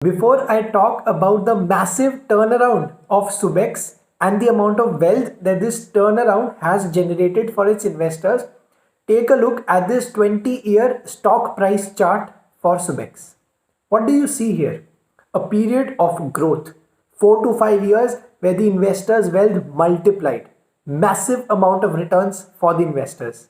Before I talk about the massive turnaround of Subex and the amount of wealth that this turnaround has generated for its investors, take a look at this 20-year stock price chart for Subex. What do you see here? A period of growth, 4 to 5 years where the investors' wealth multiplied, massive amount of returns for the investors.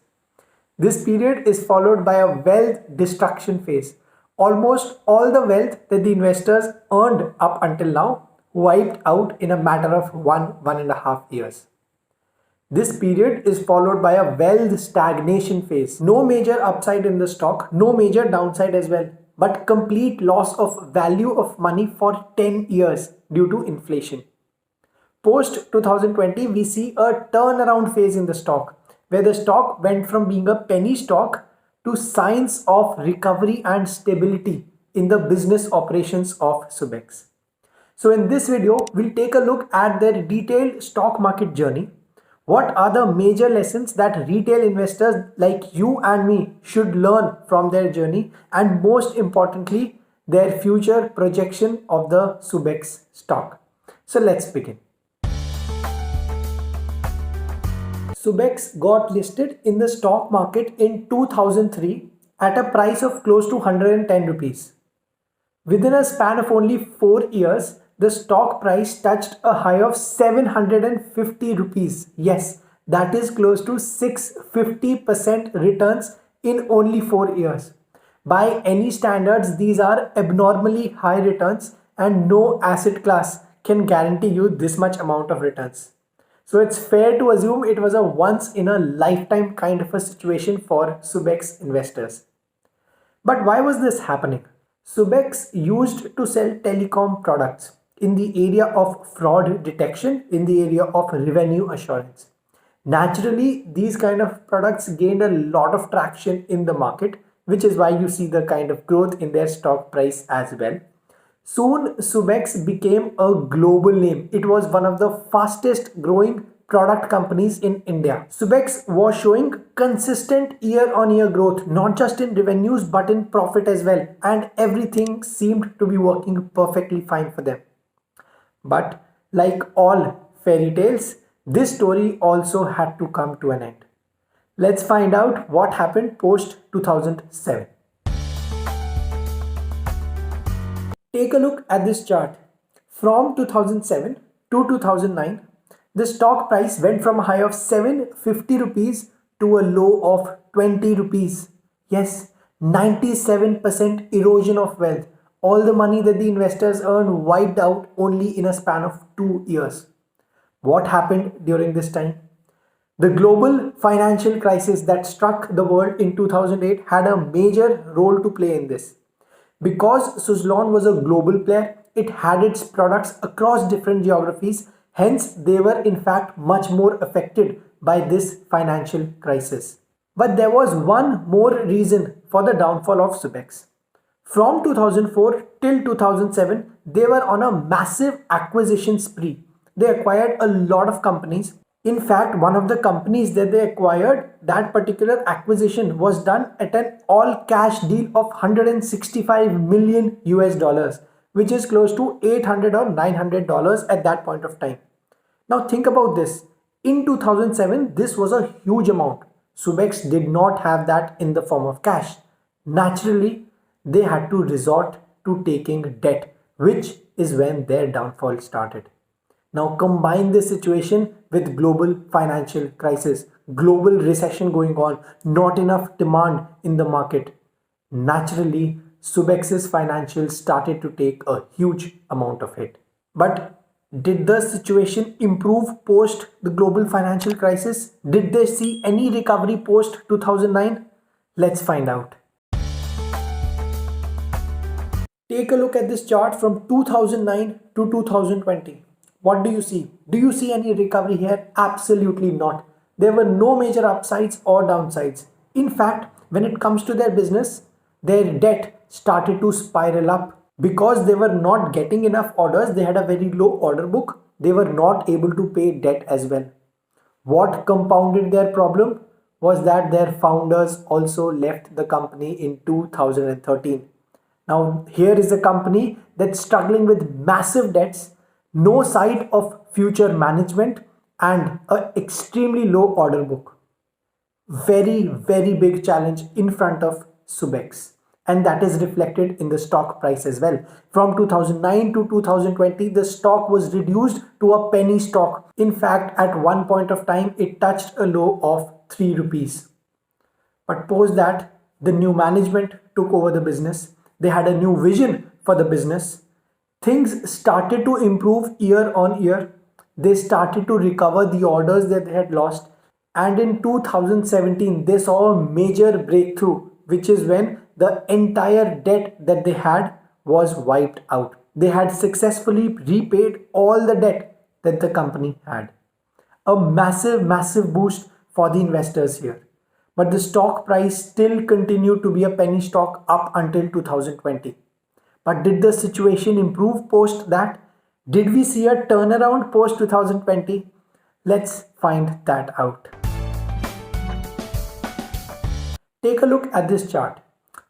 This period is followed by a wealth destruction phase. Almost all the wealth that the investors earned up until now wiped out in a matter of 1.5 years. This period is followed by a wealth stagnation phase. No major upside in the stock, no major downside as well, but complete loss of value of money for 10 years due to inflation. Post 2020, we see a turnaround phase in the stock where the stock went from being a penny stock to signs of recovery and stability in the business operations of Subex. So in this video, we'll take a look at their detailed stock market journey. What are the major lessons that retail investors like you and me should learn from their journey, and most importantly, their future projection of the Subex stock. So let's begin. Subex got listed in the stock market in 2003 at a price of close to 110 rupees. Within a span of only 4 years, the stock price touched a high of 750 rupees. Yes, that is close to 650% returns in only 4 years. By any standards, these are abnormally high returns, and no asset class can guarantee you this much amount of returns. So it's fair to assume it was a once in a lifetime kind of a situation for Subex investors. But why was this happening? Subex used to sell telecom products in the area of fraud detection, in the area of revenue assurance. Naturally, these kind of products gained a lot of traction in the market, which is why you see the kind of growth in their stock price as well. Soon, Subex became a global name. It was one of the fastest growing product companies in India. Subex was showing consistent year-on-year growth, not just in revenues but in profit as well, and everything seemed to be working perfectly fine for them. But like all fairy tales, this story also had to come to an end. Let's find out what happened post 2007. Take a look at this chart. From 2007 to 2009, the stock price went from a high of 750 rupees to a low of 20 rupees. Yes, 97% erosion of wealth. All the money that the investors earned wiped out only in a span of 2 years. What happened during this time? The global financial crisis that struck the world in 2008 had a major role to play in this. Because Suzlon was a global player, it had its products across different geographies, hence they were in fact much more affected by this financial crisis. But there was one more reason for the downfall of Subex. From 2004 till 2007, they were on a massive acquisition spree. They acquired a lot of companies. In fact, one of the companies that they acquired, that particular acquisition was done at an all-cash deal of 165 million US dollars, which is close to $800 or $900 at that point of time. Now think about this. In 2007, this was a huge amount. Subex did not have that in the form of cash. Naturally, they had to resort to taking debt, which is when their downfall started. Now combine this situation with global financial crisis, global recession going on, not enough demand in the market. Naturally, Subex's financials started to take a huge amount of hit. But did the situation improve post the global financial crisis? Did they see any recovery post 2009? Let's find out. Take a look at this chart from 2009 to 2020. What do you see? Do you see any recovery here? Absolutely not. There were no major upsides or downsides. In fact, when it comes to their business, their debt started to spiral up because they were not getting enough orders. They had a very low order book. They were not able to pay debt as well. What compounded their problem was that their founders also left the company in 2013. Now, here is a company that's struggling with massive debts, no sight of future management, and an extremely low order book. Very big challenge in front of Subex, and that is reflected in the stock price as well. From 2009 to 2020, the stock was reduced to a penny stock. In fact, at one point of time it touched a low of 3 rupees. But post that, the new management took over the business. They had a new vision for the business. Things started to improve year on year. They started to recover the orders that they had lost. And in 2017, they saw a major breakthrough, which is when the entire debt that they had was wiped out. They had successfully repaid all the debt that the company had. A massive boost for the investors here. But the stock price still continued to be a penny stock up until 2020. But did the situation improve post that? Did we see a turnaround post 2020? Let's find that out. Take a look at this chart.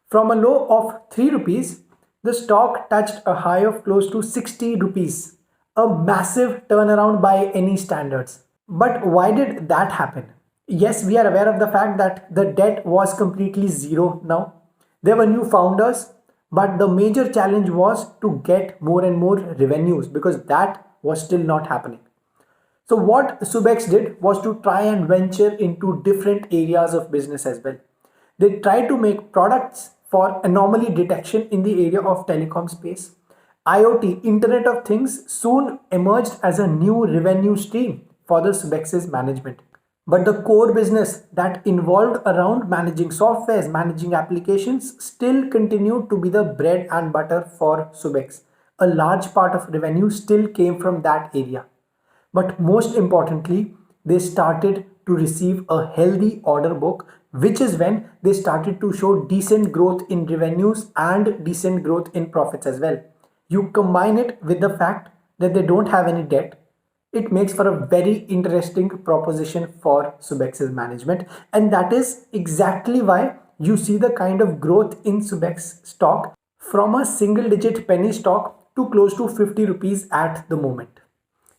From a low of 3 rupees, the stock touched a high of close to 60 rupees. A massive turnaround by any standards. But why did that happen? Yes, we are aware of the fact that the debt was completely zero now. There were new founders, but the major challenge was to get more and more revenues because that was still not happening. So what Subex did was to try and venture into different areas of business as well. They tried to make products for anomaly detection in the area of telecom space. IoT, Internet of Things, soon emerged as a new revenue stream for the Subex's management. But the core business that involved around managing softwares, managing applications still continued to be the bread and butter for Subex. A large part of revenue still came from that area. But most importantly, they started to receive a healthy order book, which is when they started to show decent growth in revenues and decent growth in profits as well. You combine it with the fact that they don't have any debt. It makes for a very interesting proposition for Subex's management, and that is exactly why you see the kind of growth in Subex stock from a single digit penny stock to close to 50 rupees at the moment.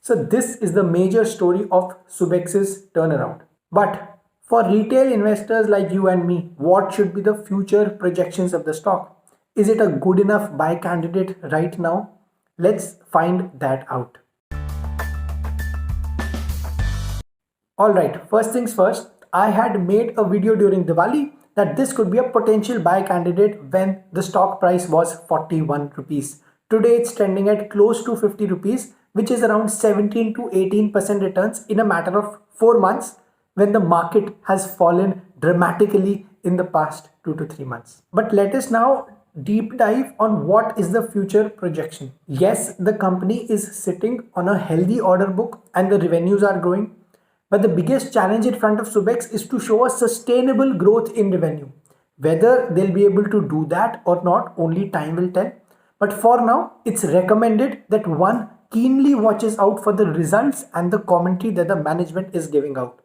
So this is the major story of Subex's turnaround. But for retail investors like you and me, what should be the future projections of the stock? Is it a good enough buy candidate right now? Let's find that out. Alright, first things first, I had made a video during Diwali that this could be a potential buy candidate when the stock price was 41 rupees. Today it's trending at close to 50 rupees, which is around 17 to 18% returns in a matter of 4 months when the market has fallen dramatically in the past 2 to 3 months. But let us now deep dive on what is the future projection. Yes, the company is sitting on a healthy order book and the revenues are growing. But the biggest challenge in front of Subex is to show a sustainable growth in revenue. Whether they'll be able to do that or not, only time will tell. But for now, it's recommended that one keenly watches out for the results and the commentary that the management is giving out.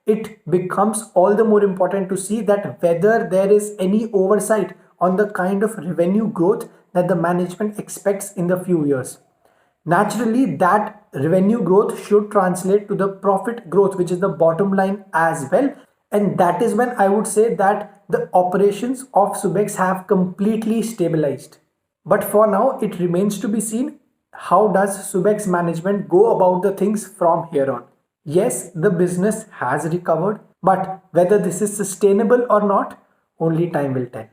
It becomes all the more important to see that whether there is any oversight on the kind of revenue growth that the management expects in the few years. Naturally, that revenue growth should translate to the profit growth, which is the bottom line as well. And that is when I would say that the operations of Subex have completely stabilized. But for now, it remains to be seen how does Subex management go about the things from here on. Yes, the business has recovered, but whether this is sustainable or not, only time will tell.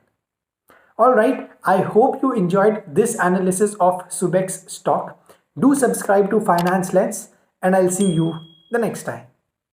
Alright, I hope you enjoyed this analysis of Subex stock. Do subscribe to Finance Lens and I'll see you the next time.